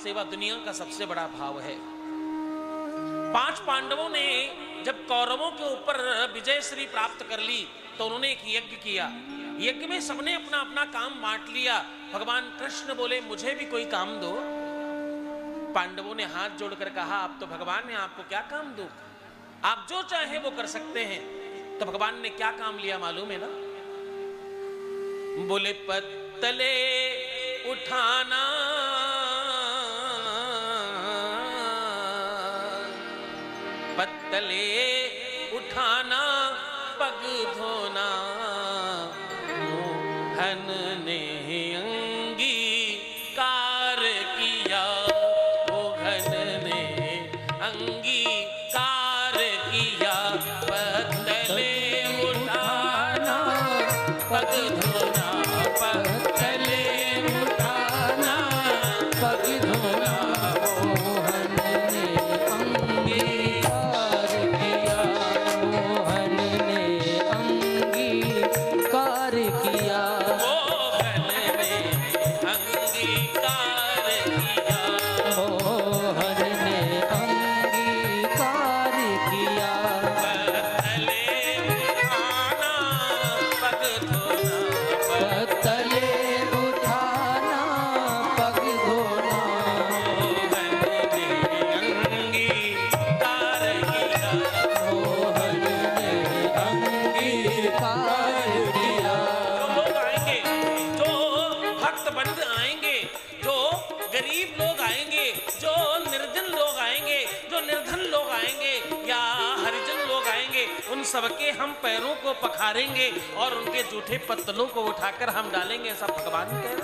सेवा दुनिया का सबसे बड़ा भाव है। 5 पांडवों ने जब कौरवों के ऊपर विजय श्री प्राप्त कर ली तो उन्होंने एक यज्ञ किया। यज्ञ में सबने अपना अपना काम बांट लिया। भगवान कृष्ण बोले मुझे भी कोई काम दो। पांडवों ने हाथ जोड़कर कहा आप तो भगवान हैं, आपको क्या काम दूं? आप जो चाहे वो कर सकते हैं। तो भगवान ने क्या काम लिया मालूम है ना? बोले पत्तले उठाना, पत्तले उठाना, पग धोना, मोहन ने अंगीकार किया, मोहन ने अंगीकार किया। पत्तले उठाना, पग धोना, पत्तले उठाना, पग धोना, मोहन ने अंगीकार किया, मोहन ने अंगीकार किया, मोहन ने अंगीकार किया, मोहन ने अंगीकार किया। पत्तले उठाना, पग धोना, पत्तले उठाना, पग धोना, मोहन ने अंगीकार किया, मोहन ने अंगीकार किया। जो लोग आएंगे, जो भक्त बंद आएंगे, जो गरीब लोग आएंगे, जो निर्जन लोग आएंगे, जो निर्धन लोग आएंगे या हरिजन लोग आएंगे, उन सबके हम पैरों को पखारेंगे और उनके जूठे पत्तलों को उठाकर हम डालेंगे। ऐसा भगवान कह रहे हैं।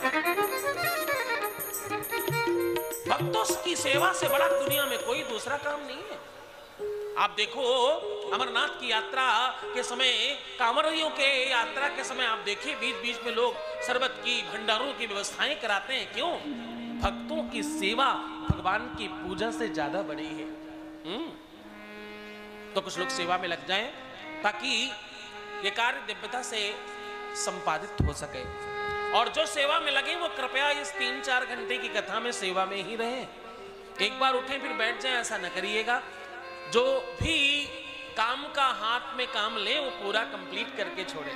भक्तों की सेवा से बड़ा दुनिया में कोई दूसरा काम नहीं है। आप देखो अमरनाथ की यात्रा के समय, कांवरियों के यात्रा के समय आप देखिए बीच बीच में लोग शरबत की, भंडारों की व्यवस्थाएं कराते हैं। क्यों? भक्तों की सेवा भगवान की पूजा से ज्यादा बड़ी है। तो कुछ लोग सेवा में लग जाएं ताकि ये कार्य दिव्यता से संपादित हो सके। और जो सेवा में लगे वो कृपया इस 3-4 घंटे की कथा में सेवा में ही रहे। एक बार उठें फिर बैठ जाएं, ऐसा न करिएगा। जो भी काम का हाथ में काम ले वो पूरा कंप्लीट करके छोड़े।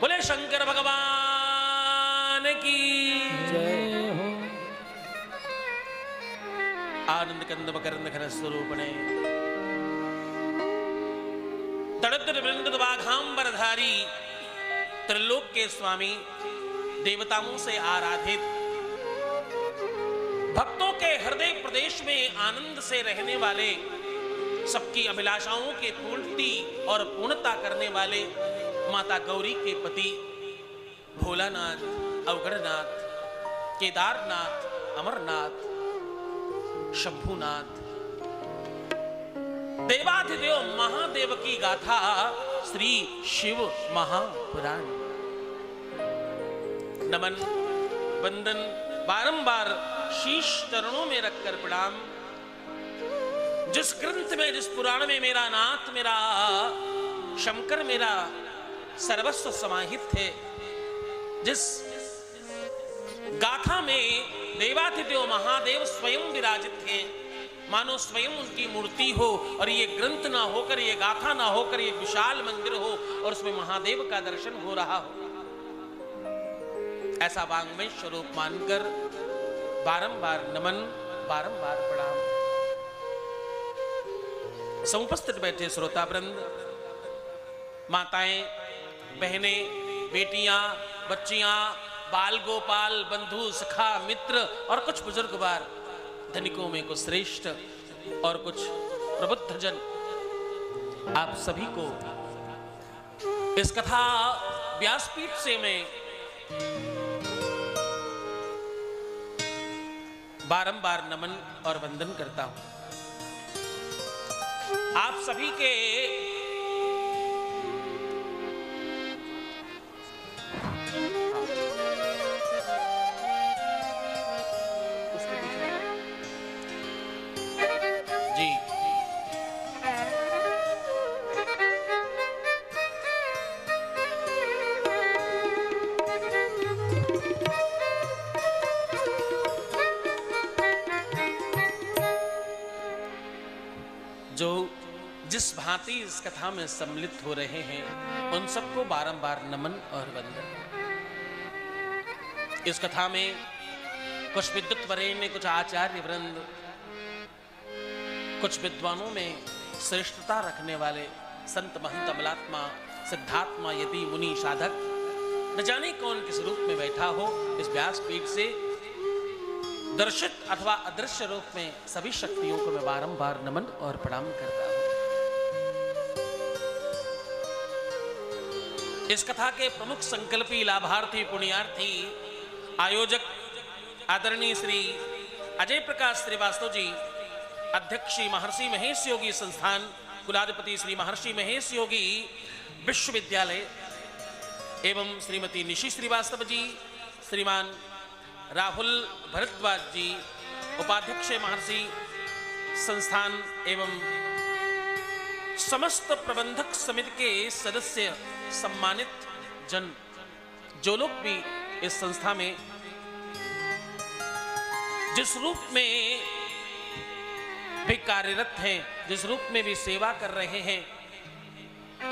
बोले शंकर भगवान की जय हो। आनंद कंद मकरंद घन स्वरूपणे तड़द्र वृंद बाघांबरधारी त्रिलोक के स्वामी, देवताओं से आराधित, भक्तों के हृदय प्रदेश में आनंद से रहने वाले, सबकी अभिलाषाओं के पूर्ति और पूर्णता करने वाले माता गौरी के पति भोलानाथ, अवगढ़नाथ, केदारनाथ, अमरनाथ, शंभुनाथ, देवाधिदेव महादेव की गाथा श्री शिव महापुराण। नमन वंदन बारंबार शीश चरणों में रखकर प्रणाम। जिस ग्रंथ में, जिस पुराण में मेरा नाथ, मेरा शंकर, मेरा सर्वस्व समाहित है, जिस गाथा में देवाधिदेव महादेव स्वयं विराजित हैं, मानो स्वयं उनकी मूर्ति हो और ये ग्रंथ ना होकर, ये गाथा ना होकर, ये विशाल मंदिर हो और उसमें महादेव का दर्शन हो रहा हो। ऐसा वांग्मय स्वरूप मानकर बारंबार नमन, बारंबार प्रणाम। समुपस्थित बैठे श्रोतावृंद, माताएं, बहनें, बेटियां, बच्चियां, बाल गोपाल, बंधु, सखा, मित्र और कुछ बुजुर्गवार, धनिकों में कुछ श्रेष्ठ और कुछ प्रबुद्ध जन, आप सभी को इस कथा व्यासपीठ से मैं बारंबार नमन और वंदन करता हूं। आप सभी के जी नाती इस कथा में सम्मिलित हो रहे हैं, उन सबको बारंबार नमन और वंदन। इस कथा में कुछ विद्वत वरेण्य, कुछ आचार्य वृंद, कुछ विद्वानों में श्रेष्ठता रखने वाले संत महंत अमलात्मा सिद्धात्मा यति मुनि साधक न जाने कौन किस रूप में बैठा हो, इस व्यासपीठ से दर्शित अथवा अदृश्य रूप में सभी शक्तियों को मैं बारंबार नमन और प्रणाम करता हूं। इस कथा के प्रमुख संकल्पी, लाभार्थी, पुण्यार्थी, आयोजक आदरणीय श्री अजय प्रकाश श्रीवास्तव जी, अध्यक्ष श्री महर्षि महेश योगी संस्थान, कुलाधिपति श्री महर्षि महेश योगी विश्वविद्यालय एवं श्रीमती निशि श्रीवास्तव जी, श्रीमान राहुल भरद्वाज जी, उपाध्यक्ष महर्षि संस्थान एवं समस्त प्रबंधक समिति के सदस्य, सम्मानित जन, जो लोग भी इस संस्था में जिस रूप में भी कार्यरत हैं, जिस रूप में भी सेवा कर रहे हैं,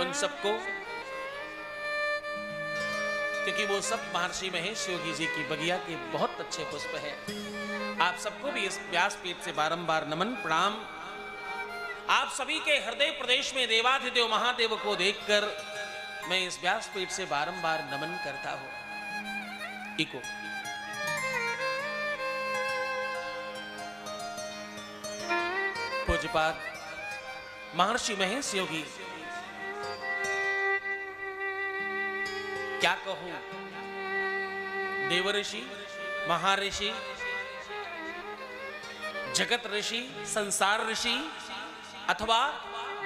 उन सबको, क्योंकि वो सब महर्षि महेश योगी जी की बगिया के बहुत अच्छे पुष्प हैं, आप सबको भी इस व्यासपीठ से बारंबार नमन प्रणाम। आप सभी के हृदय प्रदेश में देवाधिदेव महादेव को देखकर मैं इस व्यासपीठ से बारंबार नमन करता हूं। इको पूज्यपाद महर्षि महेश योगी, क्या कहूं, देव ऋषि, महाऋषि, जगत ऋषि, संसार ऋषि, अथवा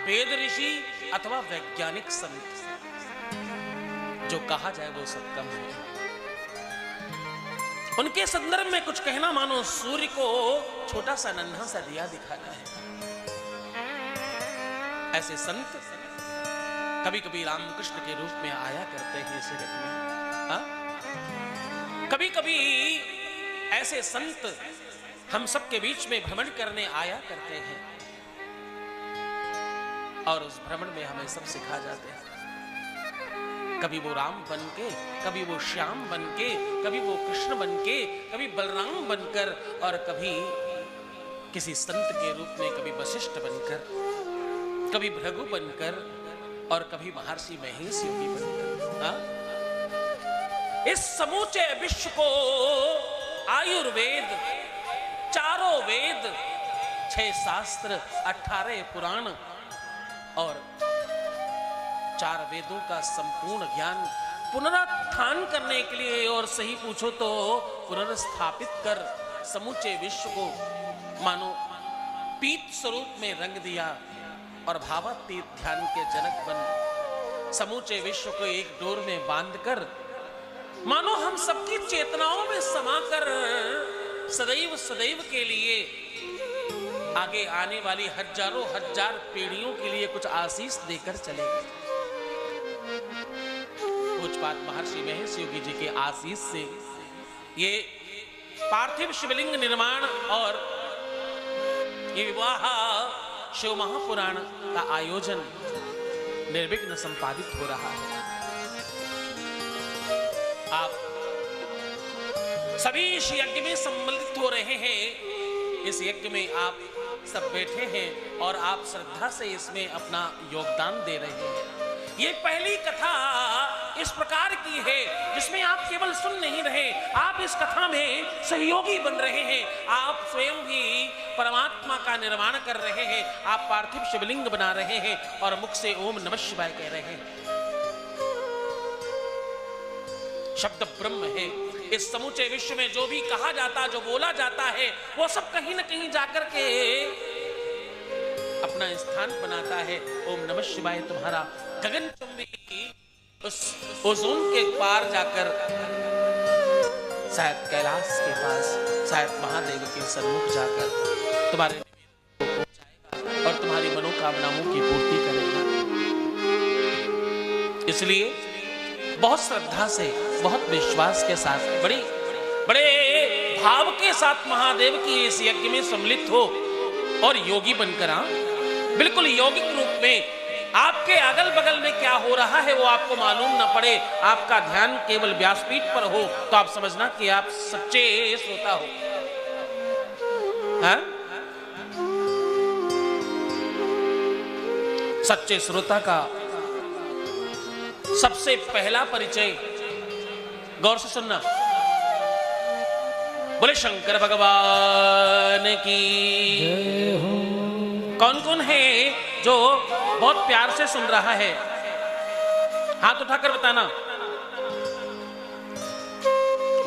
वेद ऋषि, अथवा वैज्ञानिक संत, जो कहा जाए वो सब कम है। उनके संदर्भ में कुछ कहना मानो सूर्य को छोटा सा नन्हा सा दिया दिखाना है। ऐसे संत कभी कभी रामकृष्ण के रूप में आया करते हैं इस जगत में। हाँ? कभी कभी ऐसे संत हम सबके बीच में भ्रमण करने आया करते हैं और उस भ्रमण में हमें सब सिखा जाते हैं। कभी वो राम बन के, कभी वो श्याम बन के, कभी वो कृष्ण बन के, कभी बलराम बनकर, और कभी किसी संत के रूप में, कभी वशिष्ठ बनकर, कभी भृगु बनकर, और कभी महर्षि महेश योगी बनकर। इस समूचे विश्व को आयुर्वेद, चारों वेद, 6 शास्त्र, 18 पुराण और 4 वेदों का संपूर्ण ज्ञान पुनरुत्थान करने के लिए, और सही पूछो तो पुनर्स्थापित कर समूचे विश्व को मानो पीत स्वरूप में रंग दिया और भावातीत ध्यान के जनक बन समूचे विश्व को एक डोर में बांधकर मानो हम सबकी चेतनाओं में समाकर सदैव सदैव के लिए आगे आने वाली हजारों हजार पीढ़ियों के लिए कुछ आशीष देकर चले गए। पूज्यपाद महर्षि महेश योगी जी के आशीष से ये पार्थिव शिवलिंग निर्माण और ये विवाह शिव महापुराण का आयोजन निर्विघ्न संपादित हो रहा है। आप सभी इस यज्ञ में सम्मिलित हो रहे हैं। इस यज्ञ में आप सब बैठे हैं और आप श्रद्धा से इसमें अपना योगदान दे रहे हैं। ये पहली कथा इस प्रकार की है जिसमें आप केवल सुन नहीं रहे, आप इस कथा में सहयोगी बन रहे हैं। आप स्वयं भी परमात्मा का निर्माण कर रहे हैं। आप पार्थिव शिवलिंग बना रहे हैं और मुख से ओम नमः शिवाय कह रहे हैं। शब्द ब्रह्म है। इस समूचे विश्व में जो भी कहा जाता, जो बोला जाता है, वो सब कहीं न कहीं जाकर के अपना स्थान बनाता है। ओम नमः शिवाय तुम्हारा गगनचुंबी उस ओजोन के पार जाकर शायद कैलाश के पास, शायद महादेव के सन्मुख जाकर तुम्हारे और तुम्हारी मनोकामनाओं की पूर्ति करेगा। इसलिए बहुत श्रद्धा से, बहुत विश्वास के साथ, बड़े भाव के साथ महादेव की इस यज्ञ में सम्मिलित हो और योगी बनकर बिल्कुल यौगिक रूप में आपके अगल बगल में क्या हो रहा है वो आपको मालूम ना पड़े, आपका ध्यान केवल व्यासपीठ पर हो, तो आप समझना कि आप सच्चे श्रोता हो। हाँ? सच्चे श्रोता का सबसे पहला परिचय, गौर से सुनना, बोले शंकर भगवान की जय हो। कौन कौन है जो बहुत प्यार से सुन रहा है? हाथ उठाकर बताना।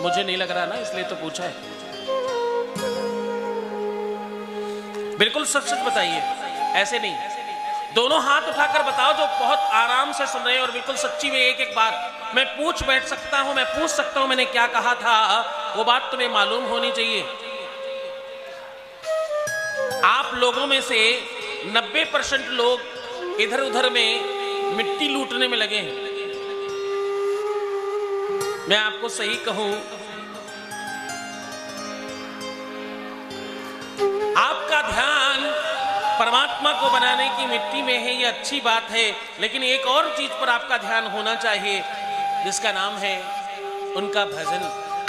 मुझे नहीं लग रहा ना, इसलिए तो पूछा है। बिल्कुल सच सच बताइए, ऐसे नहीं, दोनों हाथ उठाकर बताओ जो बहुत आराम से सुन रहे हैं और बिल्कुल सच्ची में एक एक बात। मैं पूछ बैठ सकता हूं, मैं पूछ सकता हूं मैंने क्या कहा था, वो बात तुम्हें मालूम होनी चाहिए। आप लोगों में से 90% लोग इधर उधर में मिट्टी लूटने में लगे हैं। मैं आपको सही कहूं, आपका ध्यान परमात्मा को बनाने की मिट्टी में है, ये अच्छी बात है, लेकिन एक और चीज पर आपका ध्यान होना चाहिए, जिसका नाम है उनका भजन।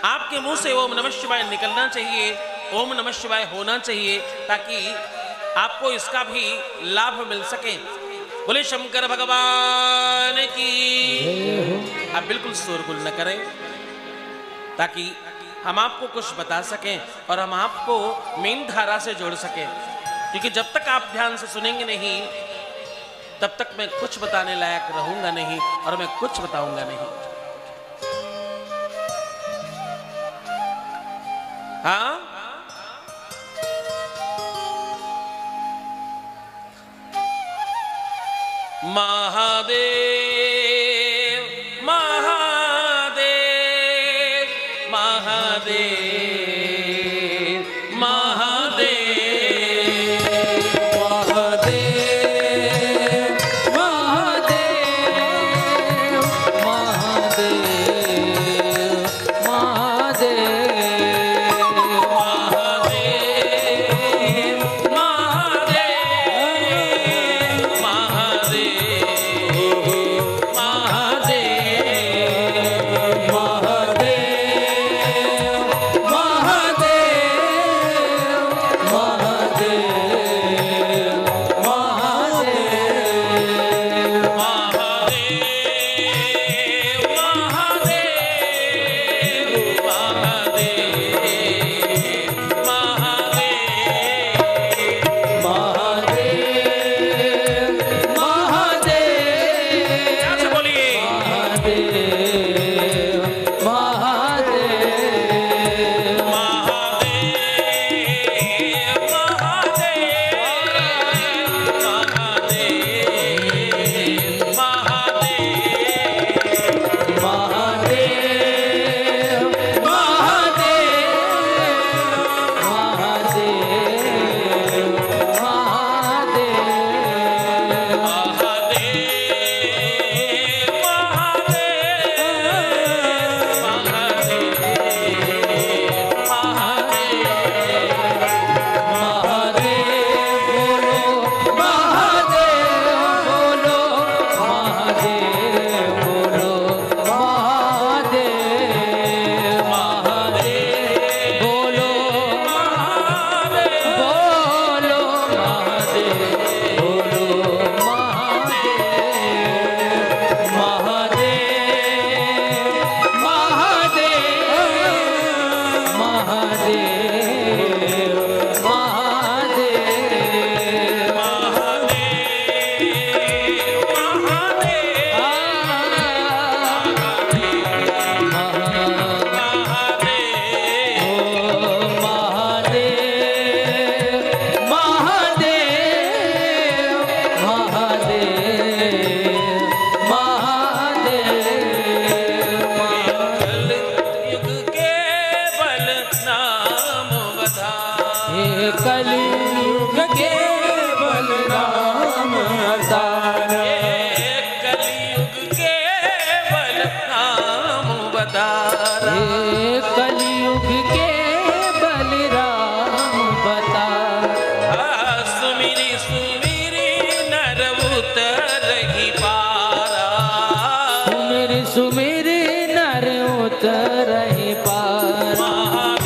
आपके मुंह से ओम नमः शिवाय निकलना चाहिए, ओम नमः शिवाय होना चाहिए, ताकि आपको इसका भी लाभ मिल सके। बोले शंकर भगवान की। आप बिल्कुल शोरगुल न करें, ताकि हम आपको कुछ बता सकें और हम आपको मेन धारा से जोड़ सकें, क्योंकि जब तक आप ध्यान से सुनेंगे नहीं, तब तक मैं कुछ बताने लायक रहूंगा नहीं और मैं कुछ बताऊंगा नहीं। हाँ, महादेव महादेव महादेव महादेव सुमेरे नर उतरहि पार। महादेव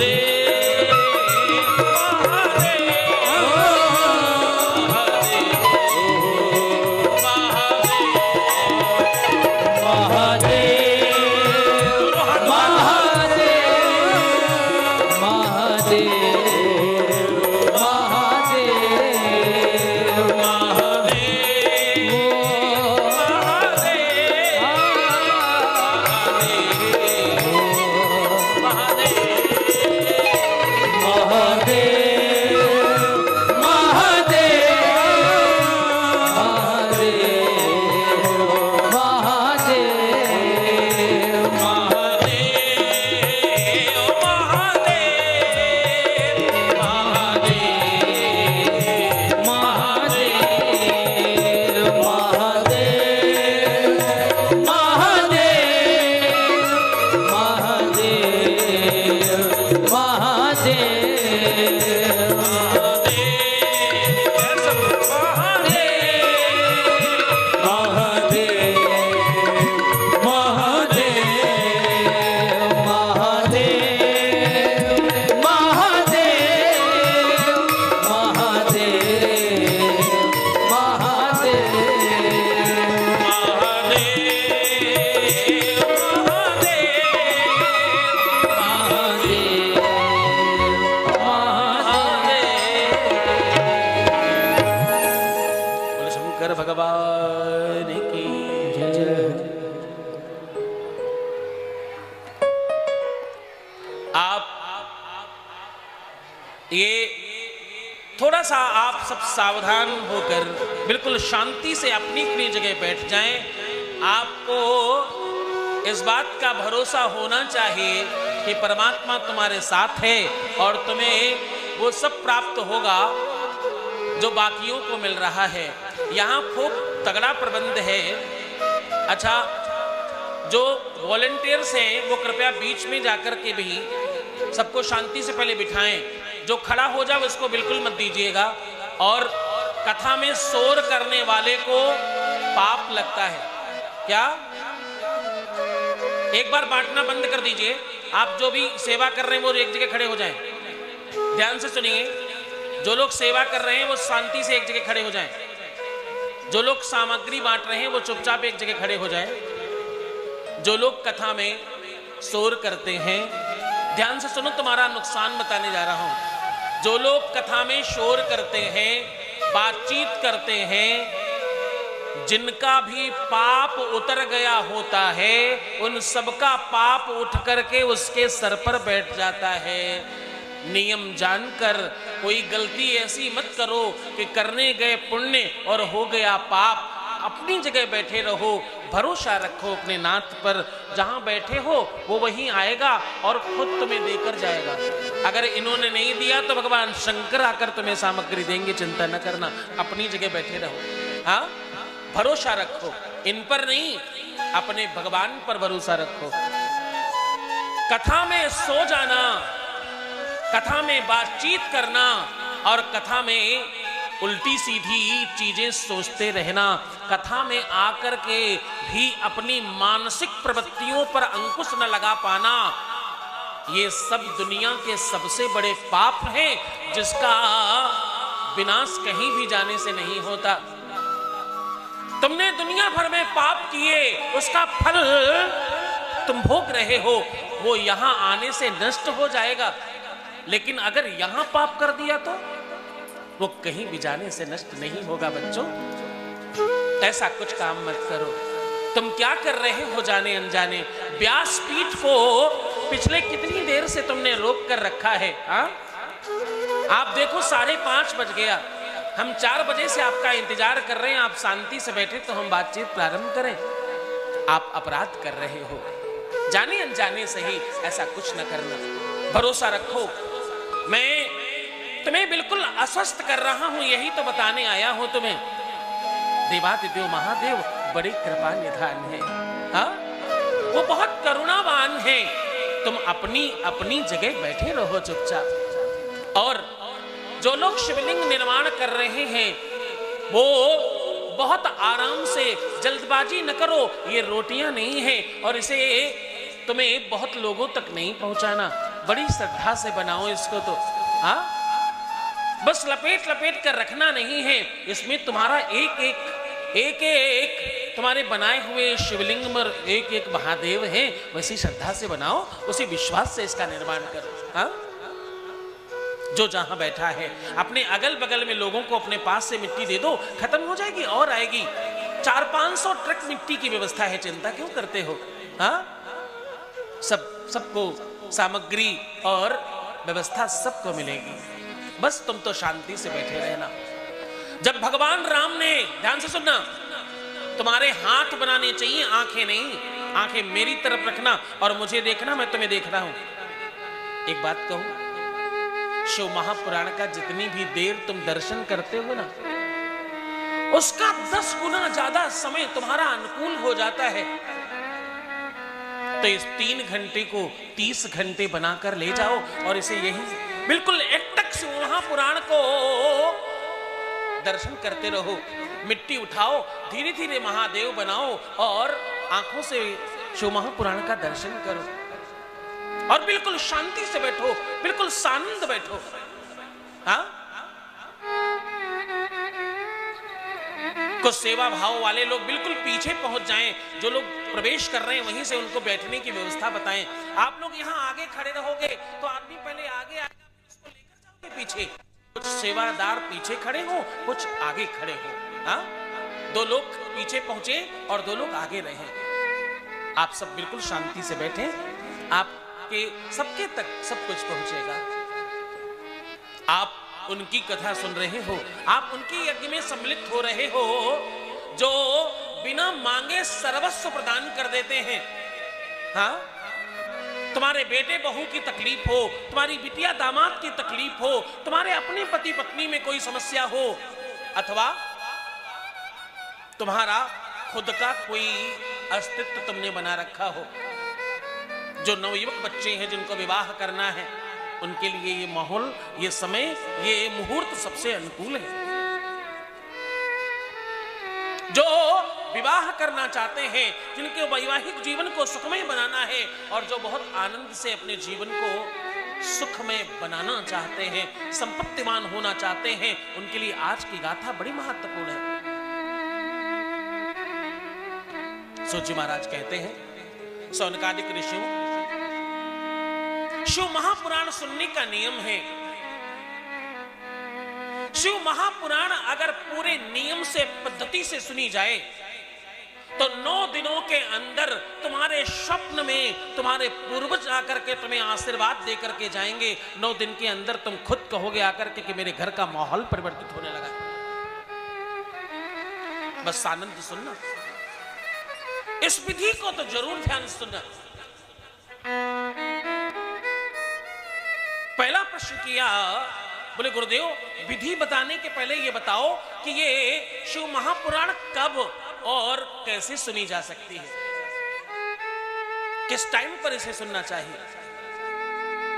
भगवान की जय। आप ये थोड़ा सा आप सब सावधान होकर बिल्कुल शांति से अपनी अपनी जगह बैठ जाएं। आपको इस बात का भरोसा होना चाहिए कि परमात्मा तुम्हारे साथ है और तुम्हें वो सब प्राप्त होगा जो बाकियों को मिल रहा है। यहाँ खूब तगड़ा प्रबंध है। अच्छा, जो वॉलंटियर्स हैं वो कृपया बीच में जाकर के भी सबको शांति से पहले बिठाएं। जो खड़ा हो जाए उसको बिल्कुल मत दीजिएगा। और कथा में शोर करने वाले को पाप लगता है। क्या? एक बार बांटना बंद कर दीजिए। आप जो भी सेवा कर रहे हैं वो एक जगह खड़े हो जाएं। ध्यान से सुनिए। जो लोग सेवा कर रहे हैं वो शांति से एक जगह खड़े हो जाएं। जो लोग सामग्री बांट रहे हैं वो चुपचाप एक जगह खड़े हो जाएं। जो लोग कथा में शोर करते हैं, ध्यान से सुनो, तुम्हारा नुकसान बताने जा रहा हूं। जो लोग कथा में शोर करते हैं, बातचीत करते हैं, जिनका भी पाप उतर गया होता है, उन सबका पाप उठ करके उसके सर पर बैठ जाता है। नियम जानकर कोई गलती ऐसी मत करो कि करने गए पुण्य और हो गया पाप। अपनी जगह बैठे रहो, भरोसा रखो अपने नाथ पर। जहां बैठे हो वो वहीं आएगा और खुद तुम्हें देकर जाएगा। अगर इन्होंने नहीं दिया तो भगवान शंकर आकर तुम्हें सामग्री देंगे, चिंता न करना। अपनी जगह बैठे रहो। हाँ, भरोसा रखो, इन पर नहीं, अपने भगवान पर भरोसा रखो। कथा में सो जाना, कथा में बातचीत करना और कथा में उल्टी सीधी चीजें सोचते रहना, कथा में आकर के भी अपनी मानसिक प्रवृत्तियों पर अंकुश न लगा पाना, ये सब दुनिया के सबसे बड़े पाप हैं, जिसका विनाश कहीं भी जाने से नहीं होता। तुमने दुनिया भर में पाप किए, उसका फल तुम भोग रहे हो, वो यहां आने से नष्ट हो जाएगा। लेकिन अगर यहां पाप कर दिया तो वो कहीं भी जाने से नष्ट नहीं होगा। बच्चों, ऐसा कुछ काम मत करो। तुम क्या कर रहे हो जाने अनजाने? व्यासपीठ को पिछले कितनी देर से तुमने रोक कर रखा है? आप देखो 5:30 बज गया। हम 4 बजे से आपका इंतजार कर रहे हैं। आप शांति से बैठे तो हम बातचीत प्रारंभ करें। आप अपराध कर रहे हो, जाने अनजाने से ही। ऐसा कुछ न करना, भरोसा रखो। मैं तुम्हें बिल्कुल अस्वस्थ कर रहा हूं, यही तो बताने आया हूं तुम्हें। देवादिदेव महादेव बड़ी कृपा निधान है। हाँ, वो बहुत करुणावान है। तुम अपनी अपनी जगह बैठे रहो चुपचाप। और जो लोग शिवलिंग निर्माण कर रहे हैं वो बहुत आराम से जल्दबाजी न करो, ये रोटियां नहीं है और इसे तुम्हें बहुत लोगों तक नहीं पहुंचाना, बड़ी श्रद्धा से बनाओ इसको। तो हाँ, बस लपेट लपेट कर रखना नहीं है, इसमें तुम्हारा एक एक तुम्हारे बनाए हुए शिवलिंग में एक एक महादेव है, वैसी श्रद्धा से बनाओ, उसी विश्वास से इसका निर्माण करो। हाँ, जो जहां बैठा है अपने अगल बगल में लोगों को अपने पास से मिट्टी दे दो, खत्म हो जाएगी और आएगी। 400-500 ट्रक मिट्टी की व्यवस्था है, चिंता क्यों करते हो? हाँ, सबको सामग्री और व्यवस्था सबको मिलेगी, बस तुम तो शांति से बैठे रहना। जब भगवान राम ने, ध्यान से सुनना, तुम्हारे हाथ बनाने चाहिए, आंखें नहीं, आंखें मेरी तरफ रखना और मुझे देखना, मैं तुम्हें देख रहा हूं। एक बात कहूं, शिव महापुराण का जितनी भी देर तुम दर्शन करते हो ना, उसका 10 गुना ज्यादा समय तुम्हारा अनुकूल हो जाता है। तो इस 3 घंटे को 30 घंटे बनाकर ले जाओ और इसे यही बिल्कुल एकटक शिव महापुराण को दर्शन करते रहो। मिट्टी उठाओ, धीरे धीरे महादेव बनाओ और आंखों से शिव महापुराण का दर्शन करो और बिल्कुल शांति से बैठो, बिल्कुल शांत बैठो। हाँ, कुछ सेवा भाव वाले लोग बिल्कुल पीछे पहुंच जाएं, जो लोग प्रवेश कर रहे हैं वहीं से उनको बैठने की व्यवस्था बताएं। आप लोग यहाँ आगे खड़े रहोगे तो आदमी पहले आगे आएगा, उसको लेकर जाओगे पीछे। कुछ सेवादार पीछे खड़े हो, कुछ आगे खड़े हो। हाँ, 2 लोग पीछे पहुंचे और 2 लोग आगे रहे। आप सब बिल्कुल शांति से बैठे, आपके सबके तक सब कुछ पहुंचेगा। आप उनकी कथा सुन रहे हो, आप उनकी यज्ञ में सम्मिलित हो रहे हो, जो बिना मांगे सर्वस्व प्रदान कर देते हैं। हाँ, तुम्हारे बेटे बहू की तकलीफ हो, तुम्हारी बिटिया दामाद की तकलीफ हो, तुम्हारे अपने पति पत्नी में कोई समस्या हो, अथवा तुम्हारा खुद का कोई अस्तित्व तुमने बना रखा हो, जो नवयुवक बच्चे हैं जिनको विवाह करना है, उनके लिए ये माहौल, ये समय, ये मुहूर्त सबसे अनुकूल है। जो विवाह करना चाहते हैं, जिनके वैवाहिक जीवन को सुखमय बनाना है और जो बहुत आनंद से अपने जीवन को सुखमय बनाना चाहते हैं, संपत्तिवान होना चाहते हैं, उनके लिए आज की गाथा बड़ी महत्वपूर्ण है। सूची महाराज कहते हैं, सौनकादिक ऋषियों, शिव महापुराण सुनने का नियम है। शिव महापुराण अगर पूरे नियम से, पद्धति से सुनी जाए तो 9 दिनों के अंदर तुम्हारे स्वप्न में तुम्हारे पूर्वज आकर के तुम्हें आशीर्वाद देकर के जाएंगे। 9 दिन के अंदर तुम खुद कहोगे आकर के कि मेरे घर का माहौल परिवर्तित होने लगा। बस आनंद सुनना, इस विधि को तो जरूर ध्यान सुनना। पहला प्रश्न किया, बोले गुरुदेव, विधि बताने के पहले ये बताओ कि ये शिव महापुराण कब और कैसे सुनी जा सकती है, किस टाइम पर इसे सुनना चाहिए।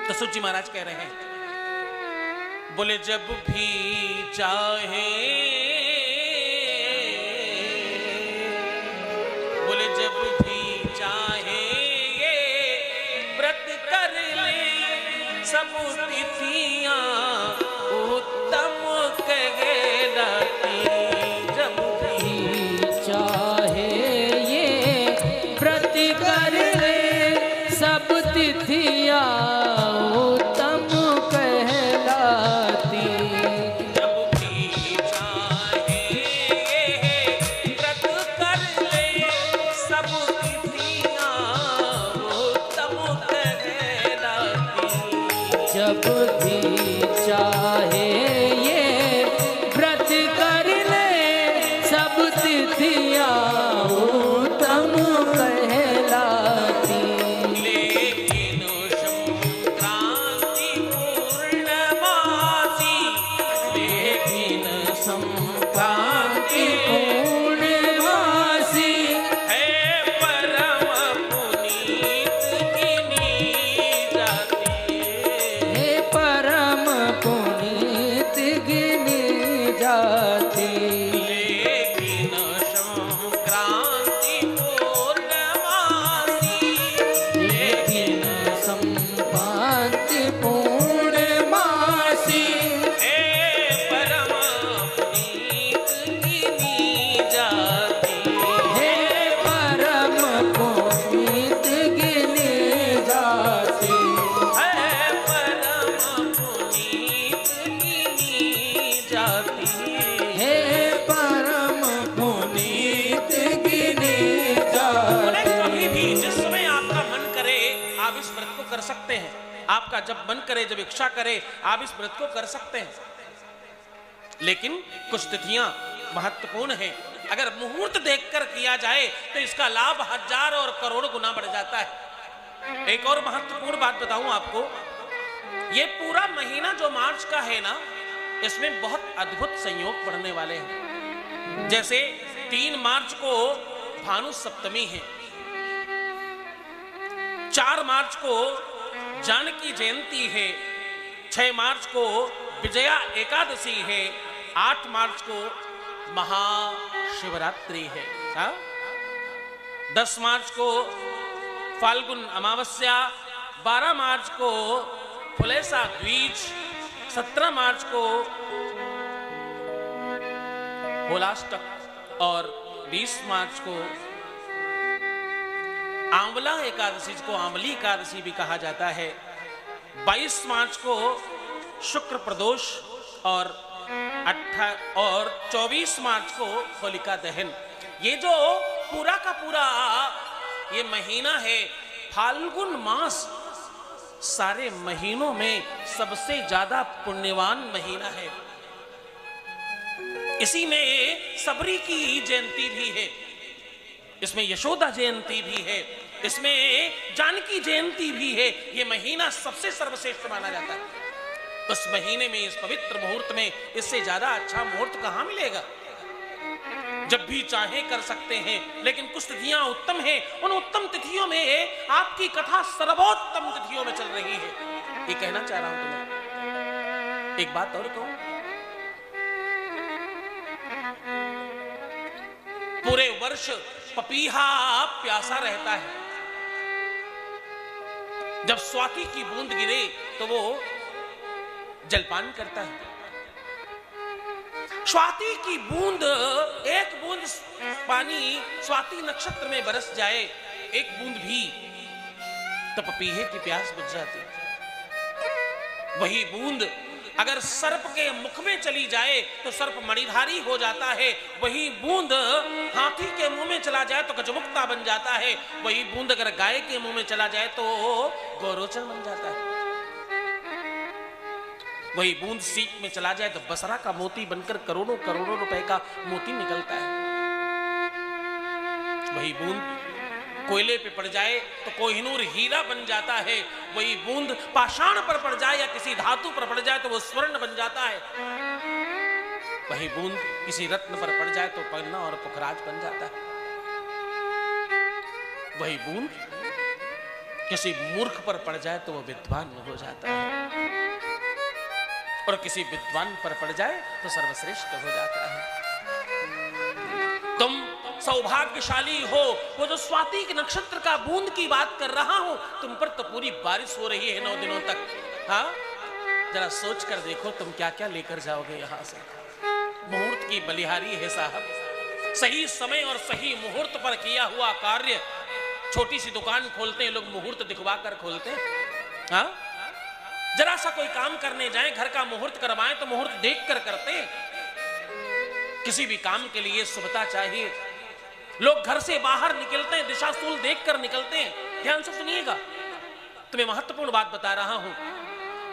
तो सूची महाराज कह रहे हैं, बोले जब भी चाहे, बोले जब भी चाहे ये व्रत कर ले, सब तिथियां उत्तम कहलाती। जब भी चाहे ये व्रत कर ले, सब तिथियां उत्तम कहलाती। जब भी चाहे ये व्रत कर ले, सब तिथियां उत्तम कहलाती। जब भी चाहे ये व्रत कर ले, सब तिथियां उत्तम कहलाती। लेकिन इस व्रत को कर सकते हैं। आपका जब मन करे, जब इच्छा करे, आप इस व्रत को कर सकते हैं। लेकिन कुछ तिथियां महत्वपूर्ण हैं। अगर मुहूर्त देखकर किया जाए तो इसका लाभ 1000 और करोड़ गुना बढ़ जाता है। एक और महत्वपूर्ण बात बताऊं आपको, ये पूरा महीना जो मार्च का है ना, इसमें बहुत अद्भुत संयोग पड़ने वाले हैं। जैसे 3 मार्च को भानु सप्तमी है, 4 मार्च को जानकी जयंती है, 6 मार्च को विजया एकादशी है, 8 मार्च को महाशिवरात्रि है, 10 मार्च को फाल्गुन अमावस्या, 12 मार्च को फुलेसा द्विज, 17 मार्च को होलाष्टक और 20 मार्च को आंवला एकादशी को आंवली एकादशी भी कहा जाता है, 22 मार्च को शुक्र प्रदोष और 24 मार्च को होलिका दहन। ये जो पूरा का पूरा ये महीना है, फाल्गुन मास सारे महीनों में सबसे ज्यादा पुण्यवान महीना है। इसी में सबरी की जयंती भी है, इसमें यशोदा जयंती भी है, इसमें जानकी जयंती भी है। ये महीना सबसे सर्वश्रेष्ठ माना जाता है। उस महीने में, इस पवित्र मुहूर्त में, इससे ज्यादा अच्छा मुहूर्त कहां मिलेगा। जब भी चाहे कर सकते हैं, लेकिन कुछ तिथियां उत्तम हैं। उन उत्तम तिथियों में आपकी कथा सर्वोत्तम तिथियों में चल रही है। ये कहना चाह रहा हूं तुम्हें। एक बात और कहूं, पूरे वर्ष पपीहा प्यासा रहता है, जब स्वाति की बूंद गिरे तो वो जलपान करता है। स्वाति की बूंद, एक बूंद पानी स्वाति नक्षत्र में बरस जाए, एक बूंद भी, तो पपीहे की प्यास बुझ जाती है। वही बूंद अगर सर्प के मुख में चली जाए तो सर्प मणिधारी हो जाता है। वही बूंद हाथी के मुंह में चला जाए तो गजमुक्ता बन जाता है। वही बूंद अगर गाय के मुंह में चला जाए तो गौरोचन बन जाता है। वही बूंद सीप में चला जाए तो बसरा का मोती बनकर करोड़ों करोड़ों रुपए का मोती निकलता है। वही बूंद कोयले पे पड़ जाए तो कोहिनूर हीरा बन जाता है। वही बूंद पाषाण पर पड़ जाए या किसी धातु पर पड़ जाए तो वो स्वर्ण बन जाता है। वही बूंद किसी रत्न पर पड़ जाए तो पन्ना और पुखराज बन जाता है। वही बूंद किसी मूर्ख पर पड़ जाए तो वो विद्वान हो जाता है, और किसी विद्वान पर पड़ जाए तो सर्वश्रेष्ठ हो जाता है। तुम सौभाग्यशाली हो। वो जो स्वाति के नक्षत्र का बूंद की बात कर रहा हूं, तुम पर तो पूरी बारिश हो रही है 9 दिनों तक। हाँ, जरा सोच कर देखो तुम क्या क्या लेकर जाओगे यहां से। मुहूर्त की बलिहारी है साहब। सही समय और सही मुहूर्त पर किया हुआ कार्य। छोटी सी दुकान खोलते हैं लोग, मुहूर्त दिखवा कर खोलते हैं। हाँ, जरा सा कोई काम करने जाए, घर का मुहूर्त करवाएं तो मुहूर्त देख कर करते हैं। किसी भी काम के लिए शुभता चाहिए। लोग घर से बाहर निकलते हैं, दिशाशूल देखकर निकलते हैं। ध्यान से सुनिएगा, तुम्हें महत्वपूर्ण बात बता रहा हूं।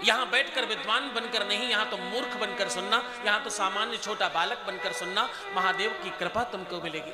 यहां बैठकर विद्वान बनकर नहीं, यहां तो मूर्ख बनकर सुनना, यहां तो सामान्य छोटा बालक बनकर सुनना। महादेव की कृपा तुमको मिलेगी।